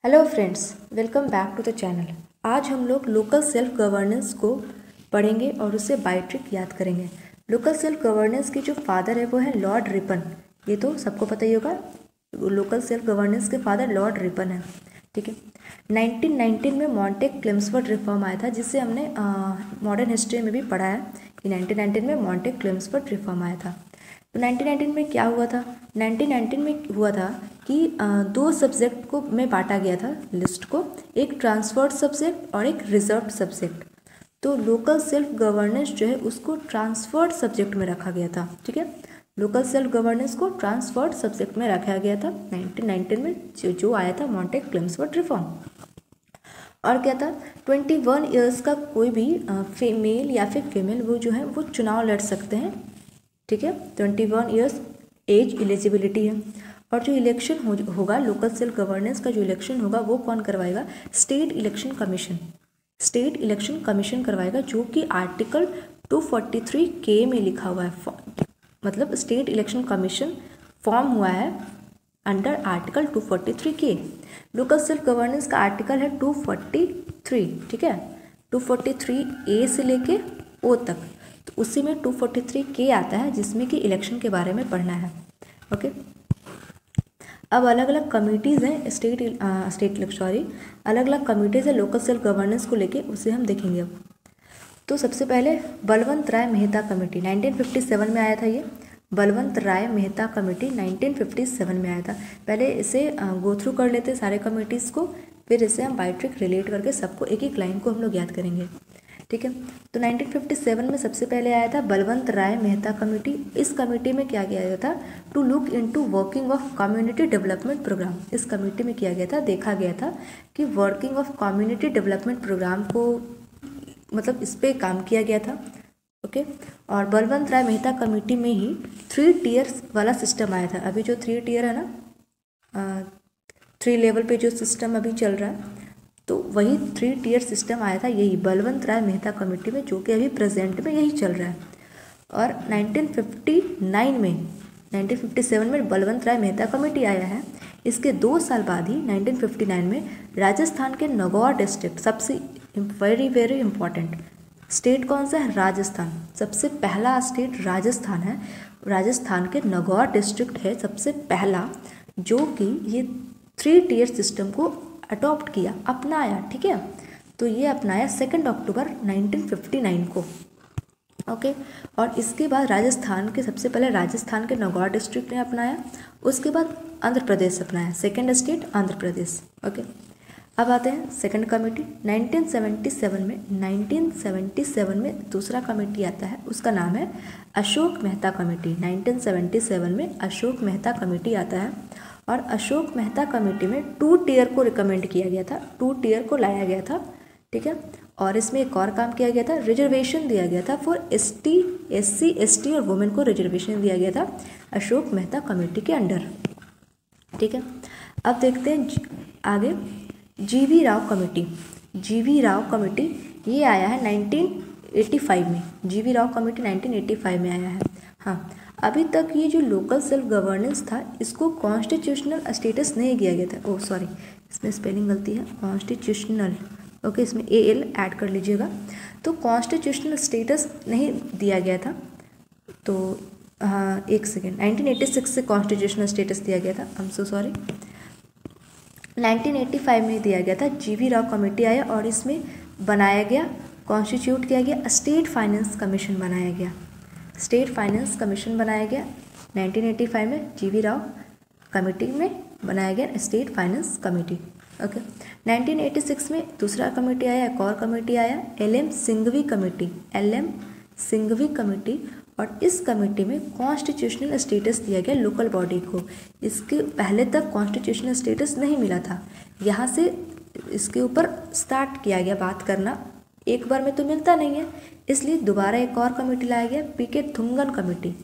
Hello friends, welcome back to the channel. आज हम लोग लोकल सेल्फ गवर्नेंस को पढ़ेंगे और उसे बाय ट्रिक याद करेंगे। लोकल सेल्फ गवर्नेंस की जो फादर है वो है लॉर्ड रिपन। ये तो सबको पता ही होगा, लोकल सेल्फ गवर्नेंस के फादर लॉर्ड रिपन है। ठीक है, 1919 में मॉन्टेक क्लेम्सफोर्ड रिफॉर्म आया था, जिसे हमने मॉडर्न हिस्ट्री में भी पढ़ा है कि 1919 में मॉन्टेक क्लेम्सफोर्ड रिफॉर्म आया था। तो 1919 में क्या हुआ था? 1919 में हुआ था कि दो सब्जेक्ट को में बांटा गया था लिस्ट को, एक ट्रांसफर्ड सब्जेक्ट और एक रिजर्व्ड सब्जेक्ट। तो लोकल सेल्फ गवर्नेंस जो है उसको ट्रांसफर्ड सब्जेक्ट में रखा गया था। ठीक है, लोकल सेल्फ गवर्नेंस को ट्रांसफर्ड सब्जेक्ट में रखा गया था 1919 में, जो आया था मॉन्टेक क्लेम्सफोर्ड रिफॉर्म। और क्या था, 21 ईयर्स का कोई भी मेल या फिर फीमेल वो जो है वो चुनाव लड़ सकते हैं। ठीक है, 21 ईयर्स एज एलिजिबिलिटी है। और जो इलेक्शन होगा लोकल सेल्फ गवर्नेंस का जो इलेक्शन होगा वो कौन करवाएगा? State election commission. State election commission करवाएगा, जो कि आर्टिकल 243 में लिखा हुआ है। मतलब स्टेट इलेक्शन कमीशन फॉर्म हुआ है under article 243 local self governance का आर्टिकल है 243। ठीक है, 243 से लेके ओ तक, तो उसी में 243 आता है, जिसमें कि इलेक्शन के बारे में पढ़ना है। ओके, अब अलग अलग कमिटीज़ हैं अलग अलग कमिटीज़ है लोकल सेल्फ गवर्नेंस को लेके, उसे हम देखेंगे अब। तो सबसे पहले बलवंत राय मेहता कमेटी 1957 में आया था। ये बलवंत राय मेहता कमेटी 1957 में आया था। पहले इसे गो थ्रू कर लेते सारे कमिटीज़ को, फिर इसे हम बाय ट्रिक रिलेट करके सबको एक एक लाइन को हम लोग याद करेंगे। ठीक है, तो 1957 में सबसे पहले आया था बलवंत राय मेहता कमेटी। इस कमेटी में क्या किया गया था? To look into working of community development programme. इस कमेटी में किया गया था, देखा गया था कि working of community development programme को, मतलब इस पर काम किया गया था। ओके, और बलवंत राय मेहता कमेटी में ही 3 टीयर्स वाला सिस्टम आया था। अभी जो 3 टीयर है ना, 3 लेवल पे जो सिस्टम अभी चल रहा है, तो वही 3 टीयर सिस्टम आया था यही बलवंत राय मेहता कमेटी में, जो कि अभी प्रेजेंट में यही चल रहा है। और 1957 में बलवंत राय मेहता कमेटी आया है। इसके 2 साल बाद ही 1959 में राजस्थान के नागौर डिस्ट्रिक्ट, सबसे वेरी वेरी इंपॉर्टेंट स्टेट कौन सा है? राजस्थान। सबसे पहला स्टेट राजस्थान है। राजस्थान के नागौर डिस्ट्रिक्ट है सबसे पहला, जो कि ये 3 टीयर सिस्टम को अडॉप्ट किया, अपनाया। ठीक है, तो ये अपनाया 2 अक्टूबर 1959 को। ओके, और इसके बाद राजस्थान के, सबसे पहले राजस्थान के नागौर डिस्ट्रिक्ट ने अपनाया, उसके बाद आंध्र प्रदेश अपनाया, second state Andhra Pradesh. Okay, अब आते हैं सेकंड कमेटी 1977 में दूसरा कमेटी आता है, उसका नाम है अशोक मेहता कमेटी। 1977 में अशोक मेहता कमेटी आता है, और अशोक मेहता कमेटी में 2 टीयर को रिकमेंड किया गया था, 2 टीयर को लाया गया था। ठीक है, और इसमें एक और काम किया गया था, रिजर्वेशन दिया गया था फॉर ST, SC, ST और वुमेन को रिजर्वेशन दिया गया था अशोक मेहता कमेटी के अंडर। ठीक है, अब देखते हैं आगे GV Rao committee. GV Rao committee ये आया है 1985 में। GV राव कमेटी 1985 में आया है। हाँ, अभी तक ये जो लोकल सेल्फ गवर्नेंस था, इसको कॉन्स्टिट्यूशनल स्टेटस नहीं दिया गया था। ओह सॉरी, इसमें स्पेलिंग गलती है, कॉन्स्टिट्यूशनल। ओके, इसमें AL ऐड कर लीजिएगा। तो कॉन्स्टिट्यूशनल स्टेटस नहीं दिया गया था। तो हाँ, एक सेकेंड, 1986 से कॉन्स्टिट्यूशनल स्टेटस दिया गया था। आई एम सो सॉरी, 1985 में दिया गया था। GV राव कमेटी आया और इसमें बनाया गया, कॉन्स्टिट्यूट किया गया, स्टेट फाइनेंस कमीशन बनाया गया। स्टेट फाइनेंस कमीशन बनाया गया 1985 में। GV राव कमेटी में बनाया गया स्टेट फाइनेंस कमेटी। ओके, 1986 में दूसरा कमेटी आया, एक और कमेटी आया, LM Singhvi committee. LM Singhvi committee, और इस कमेटी में कॉन्स्टिट्यूशनल स्टेटस दिया गया लोकल बॉडी को। इसके पहले तक कॉन्स्टिट्यूशनल स्टेटस नहीं मिला था, यहाँ से इसके ऊपर स्टार्ट किया गया बात करना। एक बार में तो मिलता नहीं है, इसलिए दोबारा एक और कमेटी लाया गया, PK थुंगन कमेटी,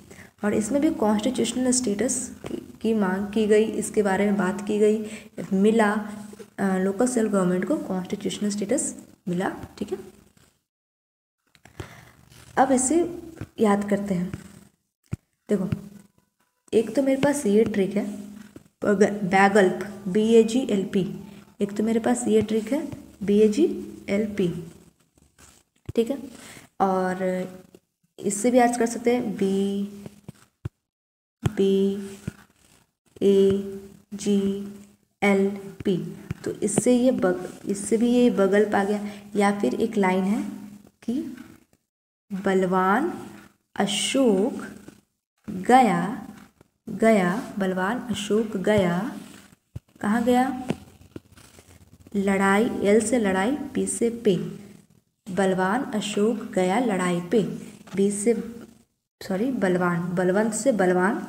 और इसमें भी कॉन्स्टिट्यूशनल स्टेटस की मांग की गई, इसके बारे में बात की गई, मिला, लोकल सेल्फ गवर्नमेंट को कॉन्स्टिट्यूशनल स्टेटस मिला। ठीक है, अब इसे याद करते हैं। देखो, एक तो मेरे पास ये ट्रिक है, बैगल्प, BAGLP, एक तो मेरे पास ये ट्रिक है BAGLP, ठीक है। और इससे भी याद कर सकते हैं BAGLP, तो इससे भी ये बगल पा गया। या फिर एक लाइन है कि बलवान अशोक गया, बलवान अशोक गया, कहाँ गया? लड़ाई, L से लड़ाई, P से पे, बलवान अशोक गया लड़ाई पे, बलवंत से बलवान,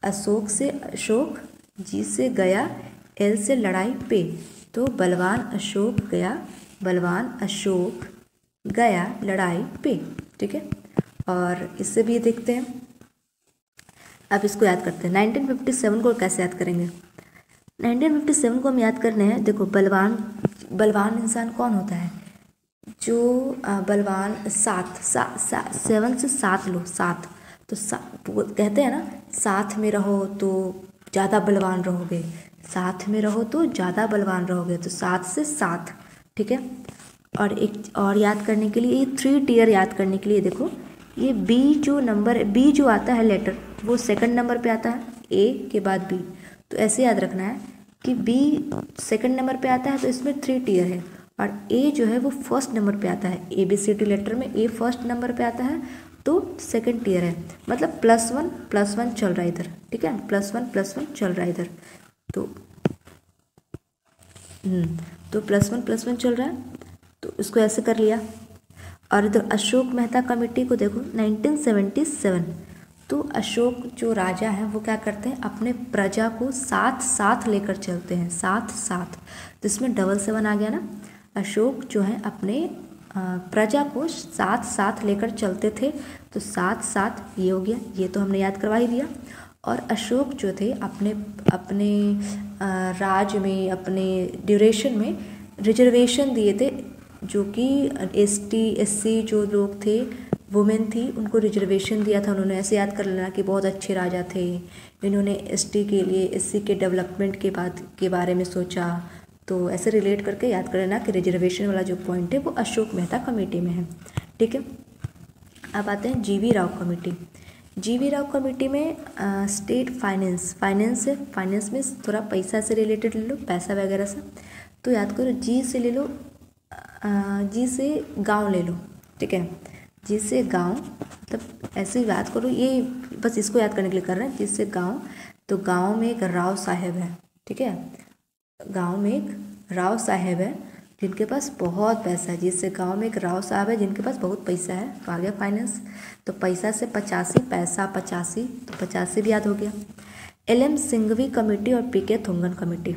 अशोक से अशोक, G से गया, L से लड़ाई पे, तो बलवान अशोक गया लड़ाई पे, ठीक है। और इससे भी देखते हैं, अब इसको याद करते हैं। 1957 को कैसे याद करेंगे? 1957 को हम याद करने हैं, देखो बलवान इंसान कौन होता है? जो बलवान 7 से 7 लो, 7 तो वो कहते हैं ना, साथ में रहो तो ज़्यादा बलवान रहोगे, साथ में रहो तो ज़्यादा बलवान रहोगे, तो 7 से 7, ठीक है। और एक और याद करने के लिए, ये 3 टियर याद करने के लिए देखो, ये बी जो आता है लेटर, वो सेकंड नंबर पे आता है, ए के बाद बी, तो ऐसे याद रखना है कि बी सेकंड नंबर पे आता है तो इसमें 3 टियर है, और ए जो है वो फर्स्ट नंबर पे आता है। ABCD लेटर में ए फर्स्ट नंबर पे आता है तो सेकंड टियर है, मतलब +1 चल रहा है इधर, ठीक है, +1 चल रहा है इधर, तो +1 चल रहा है, तो इसको ऐसे कर लिया। और इधर अशोक मेहता कमेटी को देखो 1977, तो अशोक जो राजा हैं वो क्या करते हैं, अपने प्रजा को साथ लेकर चलते हैं, साथ, तो इसमें 7 आ गया ना। अशोक जो है अपने प्रजा को साथ लेकर चलते थे, तो साथ ये हो गया, ये तो हमने याद करवा ही दिया। और अशोक जो थे अपने राज में, अपने ड्यूरेशन में रिजर्वेशन दिए थे, जो कि ST SC जो लोग थे, वुमेन थी, उनको रिजर्वेशन दिया था उन्होंने। ऐसे याद कर लेना कि बहुत अच्छे राजा थे, इन्होंने ST के लिए, SC के डेवलपमेंट के बारे में सोचा, तो ऐसे रिलेट करके याद कर लेना कि रिजर्वेशन वाला जो पॉइंट है वो अशोक मेहता कमेटी में है, ठीक है। अब आते हैं GV Rao committee. GV Rao committee में स्टेट फाइनेंस है, फाइनेंस में थोड़ा पैसा से रिलेटेड ले लो, पैसा वगैरह से, तो याद करो G से ले लो, G से गांव ले लो, ठीक है, G से गांव, मतलब ऐसे याद करो, ये बस इसको याद करने के लिए कर रहे हैं, G से गांव, तो गांव में एक राव साहब है, ठीक है, गांव में एक राव साहब है जिनके पास बहुत पैसा है, जिससे गांव में एक राव साहब है जिनके पास बहुत पैसा है, तो आ गया फाइनेंस, तो पैसा से 85, पैसा 85, तो 85 भी याद हो गया। LM सिंघवी कमेटी और PK थुंगन कमेटी,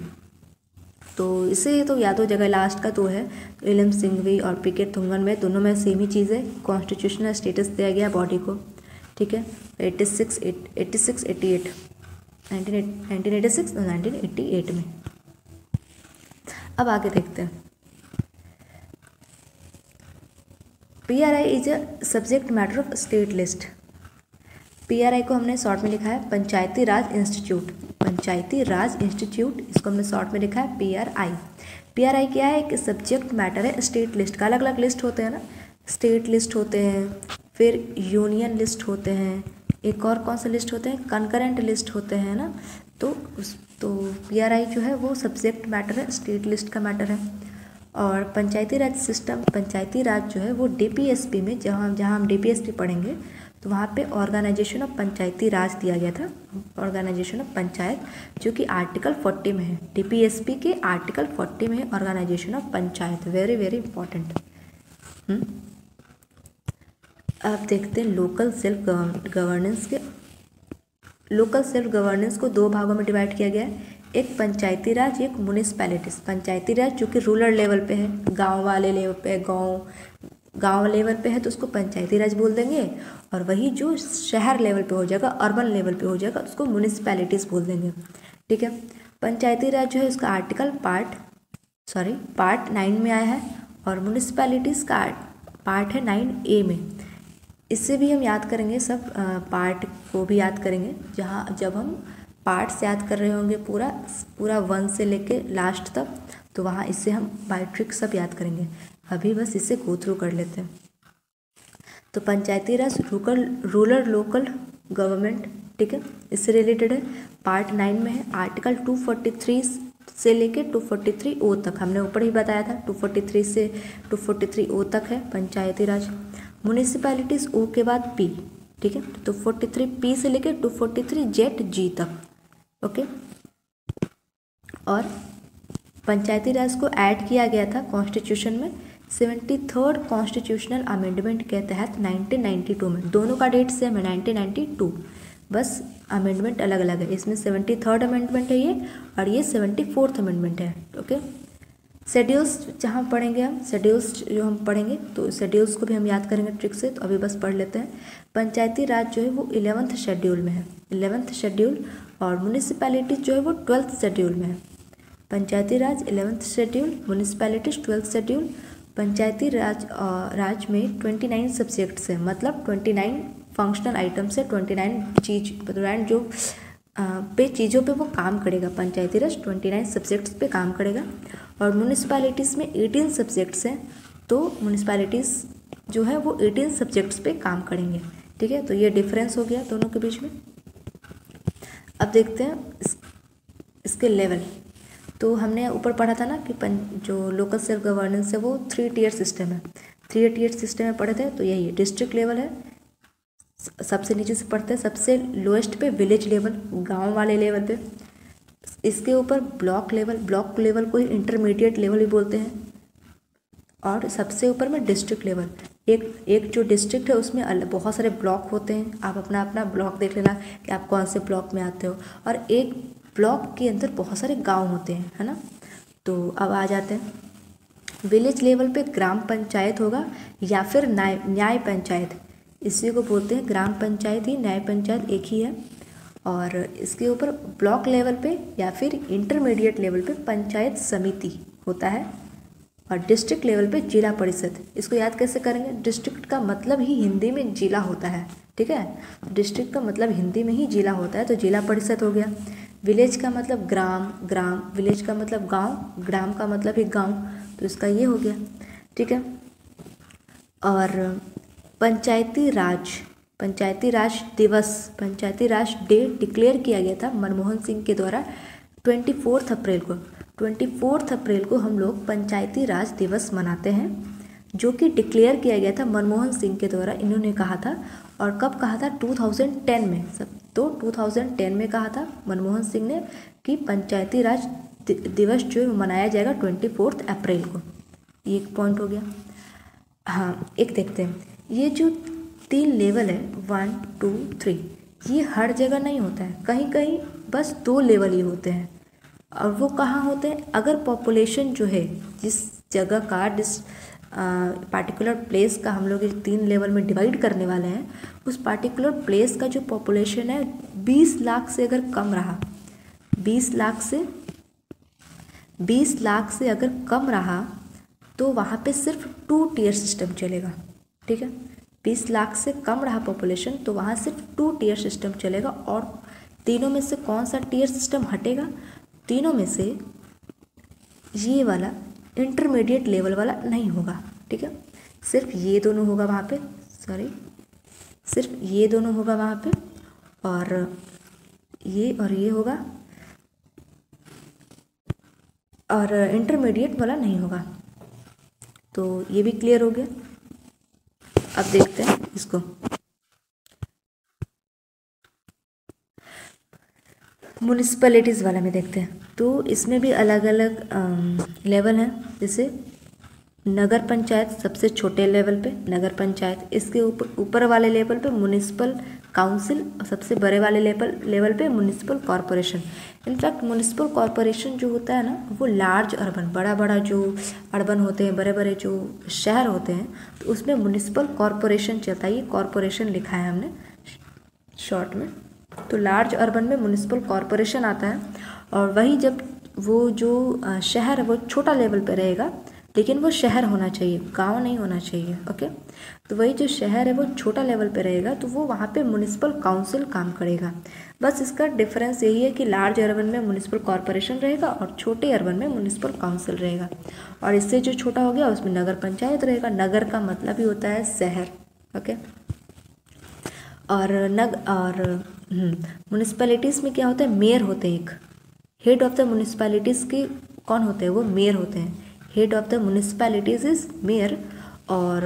तो इसे तो याद हो जाएगा, लास्ट का तो है, तो LM सिंघवी और PK थुंगन में दोनों में सेम ही चीज़ है, कॉन्स्टिट्यूशनल स्टेटस दिया गया बॉडी को, ठीक है, 1986 और 1988 में। अब आगे देखते हैं, PRI is a subject matter of state list. PRI को हमने शॉर्ट में लिखा है पंचायती राज इंस्टीट्यूट, इसको हमने शॉर्ट में लिखा है PRI। PRI क्या है, एक सब्जेक्ट मैटर है स्टेट लिस्ट का, अलग अलग लिस्ट होते हैं ना, स्टेट लिस्ट होते हैं, फिर यूनियन लिस्ट होते हैं, एक और कौन सा लिस्ट होते हैं, कंकरेंट लिस्ट होते हैं ना, तो PRI जो है वो सब्जेक्ट मैटर है, स्टेट लिस्ट का मैटर है। और पंचायती राज सिस्टम, पंचायती राज जो है वो DPSP में, जहाँ हम DPSP पढ़ेंगे तो वहाँ पे ऑर्गेनाइजेशन ऑफ पंचायती राज दिया गया था, ऑर्गेनाइजेशन ऑफ पंचायत, जो कि आर्टिकल 40 में है, DPSP के आर्टिकल 40 में है organisation of panchayat, very very important. अब देखते हैं लोकल सेल्फ गवर्नेंस को 2 भागों में डिवाइड किया गया है, एक पंचायती राज, एक म्यूनिसिपैलिटीज। पंचायती राज जो कि रूरल लेवल पे है, गांव वाले लेवल पे, गांव लेवल पे है तो उसको पंचायती राज बोल देंगे, और वही जो शहर लेवल पे हो जाएगा, अर्बन लेवल पे हो जाएगा, उसको म्यूनिसिपैलिटीज बोल देंगे, ठीक है। पंचायती राज जो है उसका आर्टिकल पार्ट 9 में आया है, और म्यूनिसिपैलिटीज़ का पार्ट है 9A में। इससे भी हम याद करेंगे, सब पार्ट को भी याद करेंगे जब हम पार्ट्स याद कर रहे होंगे पूरा पूरा 1 से लेके लास्ट तक, तो वहाँ इससे हम बाय ट्रिक सब याद करेंगे। अभी बस इसे गो थ्रू कर लेते हैं। तो पंचायती राज रूरल लोकल गवर्नमेंट, ठीक है, इससे रिलेटेड है। पार्ट 9 में है, आर्टिकल 243 से लेके 243 ओ तक, हमने ऊपर ही बताया था 243 से 243 ओ तक है पंचायती राज। म्यूनिसिपैलिटीज ओ के बाद पी, ठीक है, तो 243 पी से लेके 243 जेट जी तक, ओके। और पंचायती राज को ऐड किया गया था कॉन्स्टिट्यूशन में 73rd कॉन्स्टिट्यूशनल अमेंडमेंट के तहत 1992 में। दोनों का डेट सेम है 1992, बस अमेंडमेंट अलग अलग है। इसमें 73rd अमेंडमेंट है ये, और ये 74th अमेंडमेंट है, ओके। शेड्यूल्स जहाँ पढ़ेंगे हम, शेड्यूल्स जो हम पढ़ेंगे तो शेड्यूल्स को भी हम याद करेंगे ट्रिक से, तो अभी बस पढ़ लेते हैं। पंचायती राज जो है वो 11th शेड्यूल में है, 11th शेड्यूल, और म्यूनिसिपैलिटी जो है वो 12th शेड्यूल में है। Panchayati Raj 11th schedule, municipalities 12th schedule. Panchayati Raj में 29 सब्जेक्ट्स हैं, मतलब 29 फंक्शनल आइटम्स है, 29 जो पे चीज़ों पे वो काम करेगा। पंचायती राज 29 सब्जेक्ट्स पे काम करेगा। और म्यूनिसिपैलिटीज़ में 18 सब्जेक्ट्स हैं, तो म्यूनिसिपैलिटीज़ जो है वो 18 सब्जेक्ट्स पे काम करेंगे, ठीक है। तो ये डिफरेंस हो गया दोनों के बीच में। अब देखते हैं इसके लेवल। तो हमने ऊपर पढ़ा था ना कि जो लोकल सेल्फ गवर्नेंस है वो 3 टियर सिस्टम है, 3 टियर सिस्टम में पढ़े थे, तो यही है। डिस्ट्रिक्ट लेवल है, सबसे नीचे से पढ़ते हैं, सबसे लोएस्ट पे विलेज लेवल, गांव वाले लेवल पे। इसके ऊपर ब्लॉक लेवल, ब्लॉक लेवल को ही इंटरमीडिएट लेवल भी बोलते हैं। और सबसे ऊपर में डिस्ट्रिक्ट लेवल, एक जो डिस्ट्रिक्ट है उसमें बहुत सारे ब्लॉक होते हैं। आप अपना अपना ब्लॉक देख लेना कि आप कौन से ब्लॉक में आते हो, और एक ब्लॉक के अंदर बहुत सारे गांव होते हैं, है ना। तो अब आ जाते हैं विलेज लेवल पे ग्राम पंचायत होगा या फिर न्याय पंचायत, इसी को बोलते हैं। ग्राम पंचायत ही, न्याय पंचायत एक ही है। और इसके ऊपर ब्लॉक लेवल पे या फिर इंटरमीडिएट लेवल पे पंचायत समिति होता है। और डिस्ट्रिक्ट लेवल पे जिला परिषद। इसको याद कैसे करेंगे? डिस्ट्रिक्ट का मतलब ही हिंदी में जिला होता है, ठीक है। डिस्ट्रिक्ट का मतलब हिंदी में ही जिला होता है, तो जिला परिषद हो गया। विलेज का मतलब ग्राम, विलेज का मतलब गांव, ग्राम का मतलब ही गांव, तो इसका ये हो गया, ठीक है। और पंचायती राज दिवस, पंचायती राज डे डिक्लेयर किया गया था मनमोहन सिंह के द्वारा 24 अप्रैल को। 24 अप्रैल को हम लोग पंचायती राज दिवस मनाते हैं, जो कि डिक्लेयर किया गया था मनमोहन सिंह के द्वारा। इन्होंने कहा था, और कब कहा था? 2010 में। तो 2010 में कहा था मनमोहन सिंह ने कि पंचायती राज दिवस जो है मनाया जाएगा 24 अप्रैल को। ये एक पॉइंट हो गया। हाँ, एक देखते हैं, ये जो 3 लेवल है 1, 2, 3, ये हर जगह नहीं होता है, कहीं कहीं बस 2 लेवल ही होते हैं। और वो कहाँ होते हैं? अगर पॉपुलेशन जो है जिस जगह का पार्टिकुलर प्लेस का हम लोग 3 लेवल में डिवाइड करने वाले हैं, उस पार्टिकुलर प्लेस का जो पॉपुलेशन है 20 लाख से अगर कम रहा, 20 लाख से अगर कम रहा, तो वहाँ पे सिर्फ 2 टियर सिस्टम चलेगा, ठीक है। 20 लाख से कम रहा पॉपुलेशन, तो वहाँ सिर्फ 2 टियर सिस्टम चलेगा। और तीनों में से कौन सा टियर सिस्टम हटेगा? तीनों में से ये वाला इंटरमीडिएट लेवल वाला नहीं होगा, ठीक है। सिर्फ ये दोनों होगा वहाँ पे, सिर्फ ये दोनों होगा वहाँ पे, और ये होगा, और इंटरमीडिएट वाला नहीं होगा। तो ये भी क्लियर हो गया। अब देखते हैं इसको, म्यूनिसिपैलिटीज़ वाला में देखते हैं। तो इसमें भी अलग अलग लेवल हैं। जैसे नगर पंचायत सबसे छोटे लेवल पे नगर पंचायत, इसके ऊपर वाले लेवल पे म्युनिसिपल काउंसिल, और सबसे बड़े वाले लेवल पे municipal corporation. In fact municipal corporation जो होता है ना, वो लार्ज अर्बन, बड़ा जो अर्बन होते हैं, बड़े जो शहर होते हैं, तो उसमें म्युनिसिपल कॉरपोरेशन चलता है। ये कॉरपोरेशन लिखा है हमने शॉर्ट में। तो लार्ज अर्बन में म्युनिसिपल कॉरपोरेशन आता है। और वही जब वो जो शहर है वो छोटा लेवल पे रहेगा, लेकिन वो शहर होना चाहिए, गांव नहीं होना चाहिए। ओके, तो वही जो शहर है वो छोटा लेवल पे रहेगा, तो वो वहाँ पे म्युनिसिपल काउंसिल काम करेगा। बस इसका डिफरेंस यही है कि लार्ज अर्बन में म्युनिसिपल कॉरपोरेशन रहेगा और छोटे अर्बन में म्युनिसिपल काउंसिल रहेगा। और इससे जो छोटा हो गया उसमें नगर पंचायत रहेगा। नगर का मतलब ही होता है शहर। ओके, और म्युनिसिपैलिटीज़ में क्या होता है, मेयर होते हैं। एक हेड ऑफ द म्युनिसिपैलिटीज़ के कौन होते हैं, वो मेयर होते हैं। Head of the municipalities is mayor, और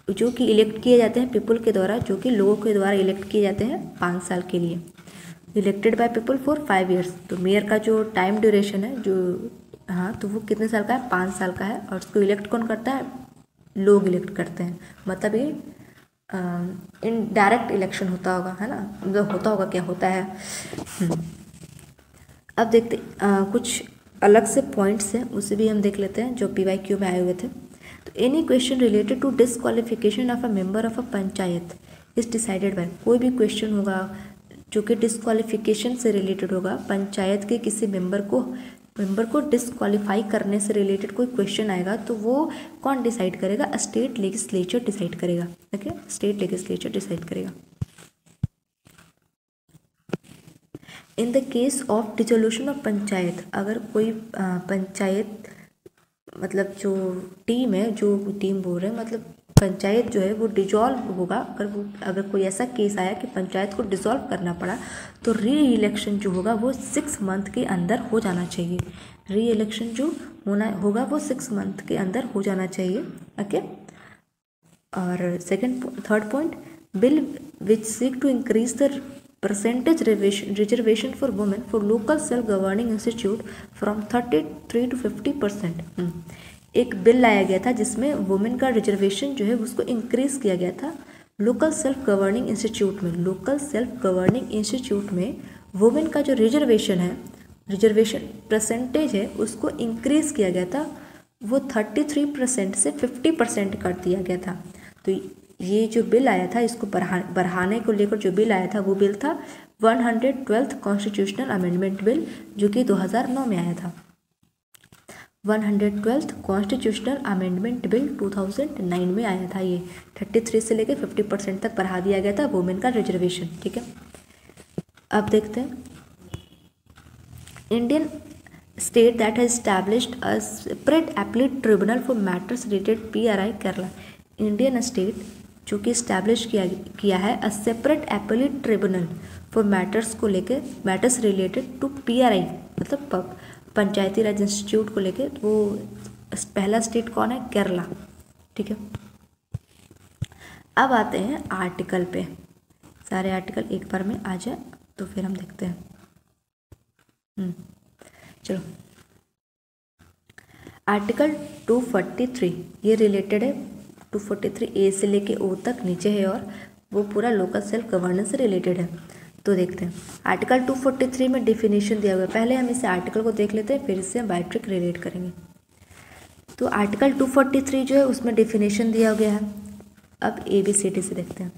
जो कि इलेक्ट किए जाते हैं पीपल के द्वारा, जो कि लोगों के द्वारा इलेक्ट किए जाते हैं 5 साल के लिए, elected by people for 5 years. तो मेयर का जो टाइम ड्यूरेशन है जो, हाँ, तो वो कितने साल का है, 5 साल का है। और उसको इलेक्ट कौन करता है, लोग इलेक्ट करते हैं। मतलब ये इनडायरेक्ट इलेक्शन होता होगा, है ना, मतलब होता होगा, क्या होता है। अब देखते कुछ अलग से पॉइंट्स हैं, उसे भी हम देख लेते हैं जो PYQ में आए हुए थे। तो any question related to disqualification of a member of a panchayat is decided by, कोई भी क्वेश्चन होगा जो कि डिसक्वालिफिकेशन से रिलेटेड होगा, पंचायत के किसी मेंबर को डिसक्वालीफाई करने से रिलेटेड कोई क्वेश्चन आएगा, तो वो कौन डिसाइड करेगा, स्टेट लेजिस्लेचर डिसाइड करेगा। ओके, स्टेट लेजिस्लेचर डिसाइड करेगा। In the case of dissolution of panchayat, अगर कोई पंचायत मतलब जो टीम है, जो टीम बोल रहे हैं, मतलब पंचायत जो है वो डिजॉल्व होगा, अगर कोई ऐसा केस आया कि पंचायत को डिसॉल्व करना पड़ा, तो री इलेक्शन जो होगा वो 6 मंथ के अंदर हो जाना चाहिए। री इलेक्शन जो होगा वो 6 मंथ के अंदर हो जाना चाहिए। ओके, और third point, bill which seek to increase the percentage reservation for women for local self governing institute from 33 to 50%। एक बिल लाया गया था जिसमें वुमेन का रिजर्वेशन जो है उसको इंक्रीज किया गया था लोकल सेल्फ गवर्निंग इंस्टीट्यूट में। लोकल सेल्फ गवर्निंग इंस्टीट्यूट में वुमेन का जो रिजर्वेशन परसेंटेज है उसको इंक्रीज किया गया था, वो 33% से 50% कर दिया गया था। तो ये जो बिल आया था, इसको बढ़ाने को लेकर जो बिल आया था, वो बिल था 112th कॉन्स्टिट्यूशनल अमेंडमेंट बिल, जो कि 2009 में आया था। 112th कॉन्स्टिट्यूशनल अमेंडमेंट बिल 2009 में आया था। ये 33 से लेकर 50% तक बढ़ा दिया गया था वुमेन का रिजर्वेशन। ठीक है, अब देखते हैं, Indian state that has established a separate appellate tribunal for matters related PRI Kerala. Indian state जो कि इस्टेब्लिश किया है a separate appellate tribunal for matters को लेकर, मैटर्स रिलेटेड टू PRI मतलब पंचायती राज इंस्टीट्यूट को लेकर, वो पहला स्टेट कौन है, केरला। ठीक है, अब आते हैं आर्टिकल पे। सारे आर्टिकल एक बार में आ जाए तो फिर हम देखते हैं। चलो, आर्टिकल 243 ये रिलेटेड है, 243A से लेके O तक नीचे है, और वो पूरा लोकल सेल्फ गवर्नेंस से रिलेटेड है। तो देखते हैं, आर्टिकल 243 में डिफिनेशन दिया हुआ है। पहले हम इसे आर्टिकल को देख लेते हैं, फिर इससे हम बायोट्रिक रिलेट करेंगे। तो आर्टिकल 243 जो है उसमें डिफिनेशन दिया गया है। अब ABCD से देखते हैं।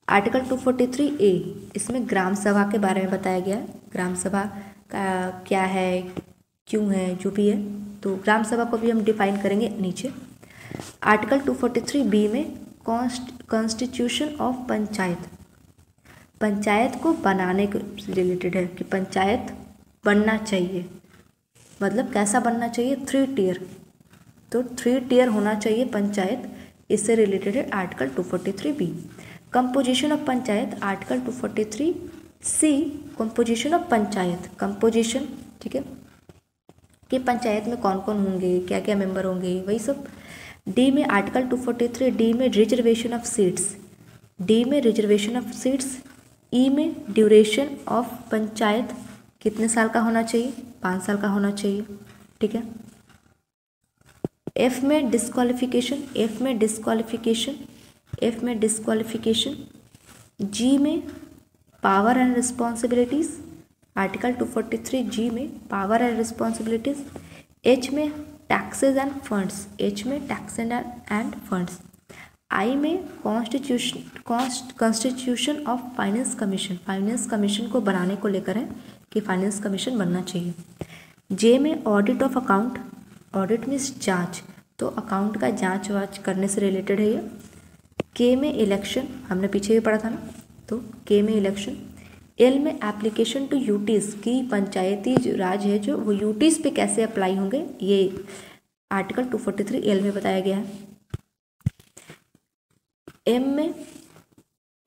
आर्टिकल 243A, इसमें ग्राम सभा के बारे में बताया गया है। ग्राम सभा का क्या है, क्यों है, जो भी है, तो ग्राम सभा को भी हम डिफाइन करेंगे नीचे। आर्टिकल 243B में कॉन्स्टिट्यूशन ऑफ पंचायत, पंचायत को बनाने के रिलेटेड है कि पंचायत बनना चाहिए, मतलब कैसा बनना चाहिए, 3 टियर, तो 3 टियर होना चाहिए पंचायत, इससे रिलेटेड है article 243B। Composition of panchayat, article 243C, composition of panchayat, composition, ठीक है, कि पंचायत में कौन कौन होंगे, क्या क्या मेंबर होंगे, वही सब। डी में आर्टिकल 243D में रिजर्वेशन ऑफ सीट्स, डी में रिजर्वेशन ऑफ सीट्स। ई में ड्यूरेशन ऑफ पंचायत कितने साल का होना चाहिए, 5 साल का होना चाहिए। ठीक है, एफ में डिस्क्वालिफिकेशन, एफ में डिस्क्वालिफिकेशन, एफ में डिस्क्वालिफिकेशन। जी में power and responsibilities, article 243G में पावर एंड रिस्पॉन्सिबिलिटीज़। एच में टैक्सेस एंड फंड्स, एच में टैक्सेस एंड फंड्स। आई में constitution of finance commission, finance commission को बनाने को लेकर है कि फाइनेंस कमीशन बनना चाहिए। जे में audit of account, audit means जांच, तो अकाउंट का जांच वाच करने से रिलेटेड है ये। के में इलेक्शन, हमने पीछे भी पढ़ा था ना, तो के में इलेक्शन। एल में एप्लीकेशन टू यूटीज, की पंचायती जो राज है जो वो यूटीज पे कैसे अप्लाई होंगे, ये आर्टिकल 243 एल में बताया गया है।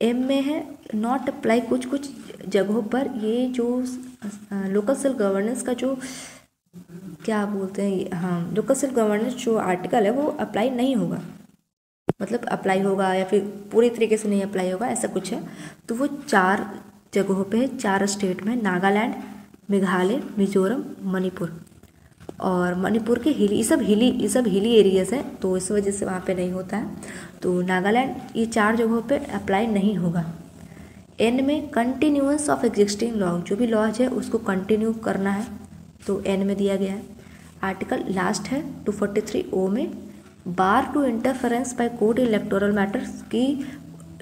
एम में है नॉट अप्लाई, कुछ कुछ जगहों पर ये जो लोकल सेल्फ गवर्नेंस का जो क्या बोलते हैं, हाँ लोकल सेल्फ गवर्नेंस जो आर्टिकल है वो अप्लाई नहीं होगा, मतलब अप्लाई होगा या फिर पूरी तरीके से नहीं अप्लाई होगा, ऐसा कुछ है। तो वो 4 जगहों पे है, 4 स्टेट में, नागालैंड, मेघालय, मिजोरम, मणिपुर। और मणिपुर के ये सब हिली एरियाज़ हैं, तो इस वजह से वहाँ पे नहीं होता है। तो नागालैंड, ये 4 जगहों पे अप्लाई नहीं होगा। एन में कंटिन्यूएंस ऑफ एग्जिस्टिंग लॉ, जो भी लॉज है उसको कंटिन्यू करना है, तो एन में दिया गया है। आर्टिकल लास्ट है 243 ओ में, bar to interference by court electoral matters, की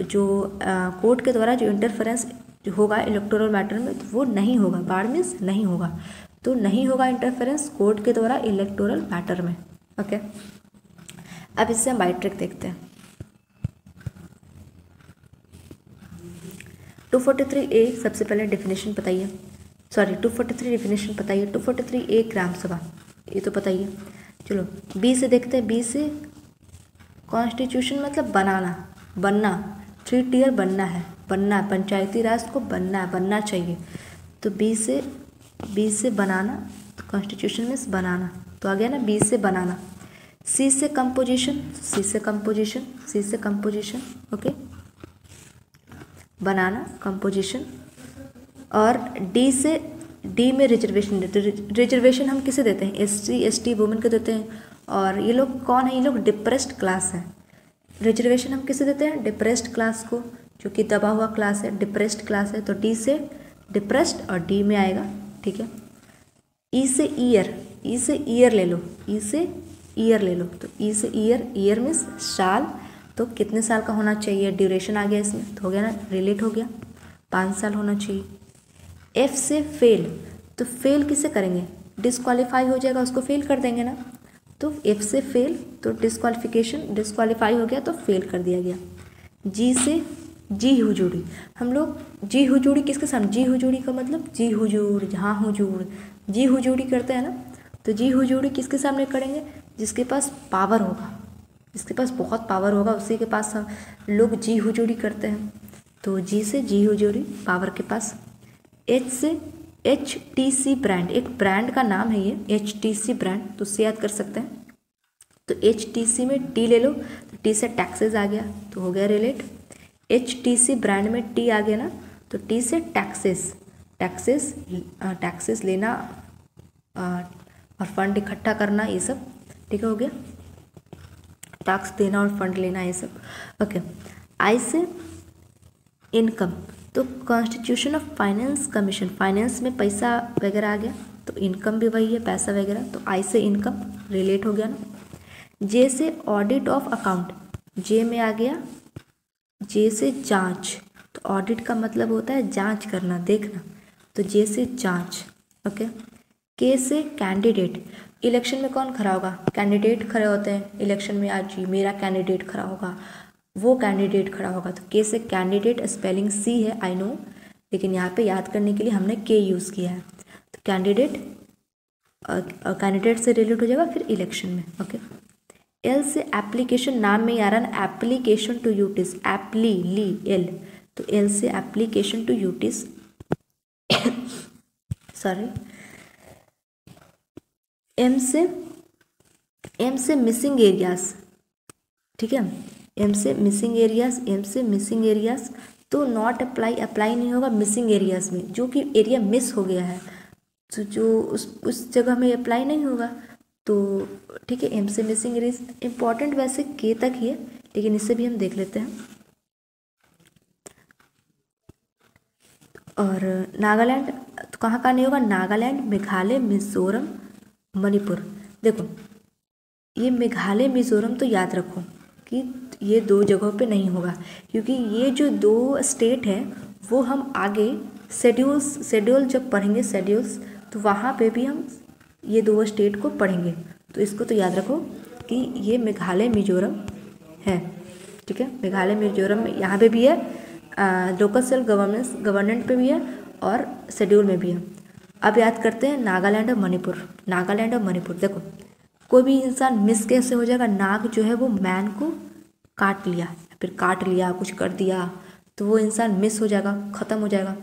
जो कोर्ट के द्वारा जो इंटरफेरेंस होगा इलेक्टोरल मैटर में, तो वो नहीं होगा। बार मीन्स नहीं होगा, तो नहीं होगा इंटरफेरेंस कोर्ट के द्वारा इलेक्टोरल मैटर में। ओके, अब इससे हम बाई ट्रिक देखते हैं। 243A सबसे पहले डेफिनेशन बताइए, सॉरी 243 डेफिनेशन बताइए। 243A ग्राम सभा, ये तो पता ही है। चलो बी से देखते हैं। बी से कॉन्स्टिट्यूशन मतलब बनना 3 टियर बनना है, पंचायती राज को बनना चाहिए। तो बी से बनाना, तो कॉन्स्टिट्यूशन मीन्स बनाना, तो आ गया ना बी से बनाना। सी से कंपोजिशन, ओके, बनाना कंपोजिशन। और डी में रिजर्वेशन हम किसे देते हैं, SC ST वुमेन को देते हैं। और ये लोग कौन है, ये लोग डिप्रेस्ड क्लास है। रिजर्वेशन हम किसे देते हैं, डिप्रेस्ड क्लास को, जो कि दबा हुआ क्लास है, डिप्रेस्ड क्लास है। तो डी से डिप्रेस्ड और डी में आएगा, ठीक है। ई से ईयर ले लो, तो ई से ईयर मीन्स साल, तो कितने साल का होना चाहिए, ड्यूरेशन आ गया इसमें, तो हो गया ना, रिलेट हो गया, 5 साल होना चाहिए। एफ से फेल, तो फेल किसे करेंगे, डिस्क्वालीफाई हो जाएगा उसको फेल कर देंगे ना, तो एफ से फेल, तो डिस्क्वालीफाई हो गया तो फेल कर दिया गया। जी से जी हुजूरी, हम लोग जी हुजूरी किसके सामने, जी हुजूरी का मतलब जी हुजूर, जहाँ हुजूर, जी हुजूरी करते हैं ना, तो जी हुजूरी किसके सामने करेंगे, जिसके पास पावर होगा, जिसके पास बहुत पावर होगा उसी के पास हम लोग जी हुजूरी करते हैं। तो जी से जी हुजूरी, पावर के पास। एच से HTC ब्रांड, एक ब्रांड का नाम है ये, HTC ब्रांड, तो उससे याद कर सकते हैं। तो HTC में टी ले लो, तो टी से टैक्सेस आ गया, तो हो गया रिलेट। HTC ब्रांड में टी आ गया ना, तो टी से टैक्सेस लेना और फंड इकट्ठा करना, ये सब ठीक हो गया, टैक्स देना और फंड लेना, ये सब ओके। आई से इनकम, तो constitution of finance commission, finance में पैसा वगैरह आ गया, तो इनकम भी वही है, पैसा वगैरह, तो आई से इनकम रिलेट हो गया ना। जे से ऑडिट ऑफ अकाउंट, जे में आ गया, जे से जांच, तो ऑडिट का मतलब होता है जांच करना, देखना, तो जे से जांच, ओके। के से कैंडिडेट, इलेक्शन में कौन खड़ा होगा, कैंडिडेट खड़े होते हैं इलेक्शन में, आज जी मेरा कैंडिडेट खड़ा होगा, वो कैंडिडेट खड़ा होगा, तो के से कैंडिडेट, स्पेलिंग सी है आई नो, लेकिन यहाँ पे याद करने के लिए हमने के यूज़ किया है, तो कैंडिडेट से रिलेट हो जाएगा फिर इलेक्शन में, ओके। एल से एप्लीकेशन, नाम में आ रहा है एप्लीकेशन टू यूटिस, एल, तो एल से एप्लीकेशन टू यूटिस सॉरी। एम से मिसिंग एरियाज, ठीक है, एम से मिसिंग एरियाज, तो नॉट अप्लाई नहीं होगा मिसिंग एरियाज में, जो कि एरिया मिस हो गया है, तो जो उस जगह में अप्लाई नहीं होगा, तो ठीक है। एम से मिसिंग एरियाज इंपॉर्टेंट वैसे के तक ही है, लेकिन इसे भी हम देख लेते हैं। और नागालैंड, तो कहाँ नहीं होगा, नागालैंड, मेघालय, मिजोरम, मणिपुर। देखो ये मेघालय मिजोरम तो याद रखो कि ये 2 जगहों पे नहीं होगा, क्योंकि ये जो 2 स्टेट हैं वो हम आगे शेड्यूल जब पढ़ेंगे शेड्यूल्स, तो वहाँ पे भी हम ये 2 स्टेट को पढ़ेंगे, तो इसको तो याद रखो कि ये मेघालय मिजोरम है, ठीक है। मेघालय मिजोरम में यहाँ पे भी है, लोकल सेल्फ गवर्नेंस पे भी है और शेड्यूल में भी है। अब याद करते हैं नागालैंड और मणिपुर। नागालैंड और मणिपुर, देखो कोई भी इंसान मिस कैसे हो जाएगा, नाग जो है वो मैन को काट लिया, फिर काट लिया, कुछ कर दिया, तो वो इंसान मिस हो जाएगा, ख़त्म हो जाएगा।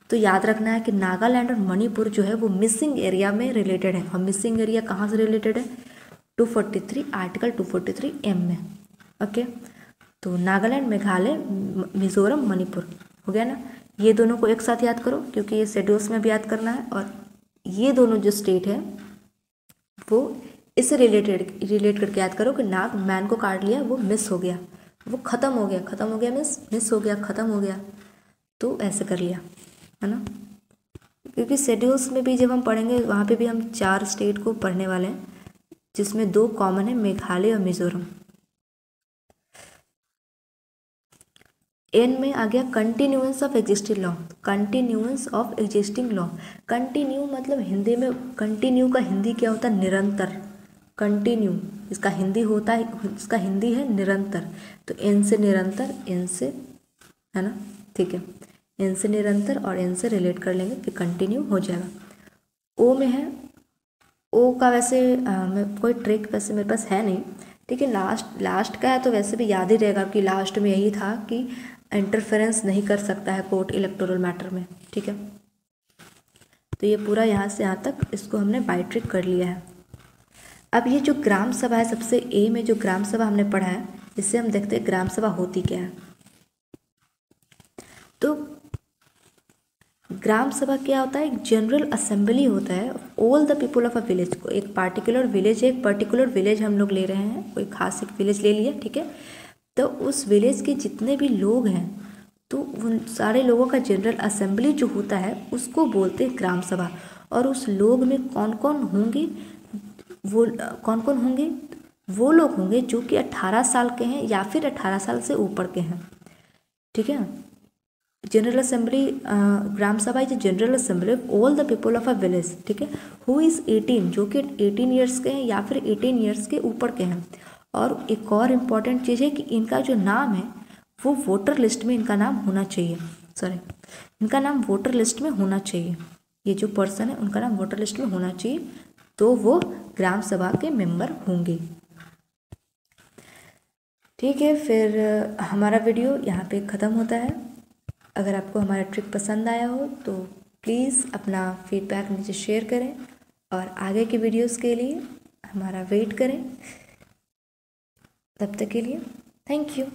तो याद रखना है कि नागालैंड और मणिपुर जो है वो मिसिंग एरिया में रिलेटेड है। और मिसिंग एरिया कहाँ से रिलेटेड है? 243 आर्टिकल 243 M में। ओके, तो नागालैंड, मेघालय, मिजोरम, मणिपुर हो गया ना। ये दोनों को एक साथ याद करो क्योंकि ये शेड्यूल्स में भी याद करना है। और ये दोनों जो स्टेट है वो इससे रिलेट करके याद करो कि नाग मैन को काट लिया, वो मिस हो गया, वो ख़त्म हो गया, ख़त्म हो गया मिस हो गया, ख़त्म हो गया, तो ऐसे कर लिया, है ना। क्योंकि शेड्यूल्स में भी जब हम पढ़ेंगे वहाँ पे भी हम 4 स्टेट को पढ़ने वाले हैं, जिसमें 2 कॉमन है, मेघालय और मिजोरम। एन में आ गया continuance of existing law. Continuance of existing law, continue मतलब हिंदी में कंटिन्यू का हिंदी क्या होता है? निरंतर। कंटिन्यू इसका हिंदी होता है, इसका हिंदी है निरंतर। तो एन से निरंतर, एन से, है ना, ठीक है, एन से निरंतर और एन से रिलेट कर लेंगे कि कंटिन्यू हो जाएगा। ओ में है, ओ का वैसे कोई ट्रिक वैसे मेरे पास है नहीं, ठीक है। लास्ट का है तो वैसे भी याद ही रहेगा कि लास्ट में यही था कि इंटरफेरेंस नहीं कर सकता है कोर्ट इलेक्टोरल मैटर में, ठीक है। तो ये पूरा यहाँ से यहाँ तक इसको हमने बाय ट्रिक कर लिया है। अब ये जो ग्राम सभा है, सबसे ए में जो ग्राम सभा हमने पढ़ा है, इससे हम देखते हैं ग्राम सभा होती क्या है। तो ग्राम सभा क्या होता है? एक जनरल असेंबली होता है all the people of a village को। एक पार्टिकुलर विलेज है, एक पर्टिकुलर विलेज हम लोग ले रहे हैं, कोई खास एक विलेज ले लिया, ठीक है। तो उस विलेज के जितने भी लोग हैं तो उन सारे लोगों का जनरल असेंबली जो होता है उसको बोलते हैं ग्राम सभा। और उस लोग में कौन कौन होंगे? वो कौन कौन होंगे? वो लोग होंगे जो कि 18 साल के हैं या फिर 18 साल से ऊपर के हैं, ठीक है। जनरल असेंबली, ग्राम सभा is general assembly of all the people of a village, ठीक है। हु इज़ 18, जो कि 18 ईयर्स के हैं या फिर 18 ईयर्स के ऊपर के हैं। और एक और इम्पॉर्टेंट चीज़ है कि इनका जो नाम है वो वोटर लिस्ट में इनका नाम होना चाहिए, सॉरी, इनका नाम वोटर लिस्ट में होना चाहिए। ये जो पर्सन है उनका नाम वोटर लिस्ट में होना चाहिए, तो वो ग्राम सभा के मेंबर होंगे, ठीक है। फिर हमारा वीडियो यहाँ पे ख़त्म होता है। अगर आपको हमारा ट्रिक पसंद आया हो तो प्लीज़ अपना फीडबैक नीचे शेयर करें और आगे के वीडियोस के लिए हमारा वेट करें। तब तक के लिए थैंक यू।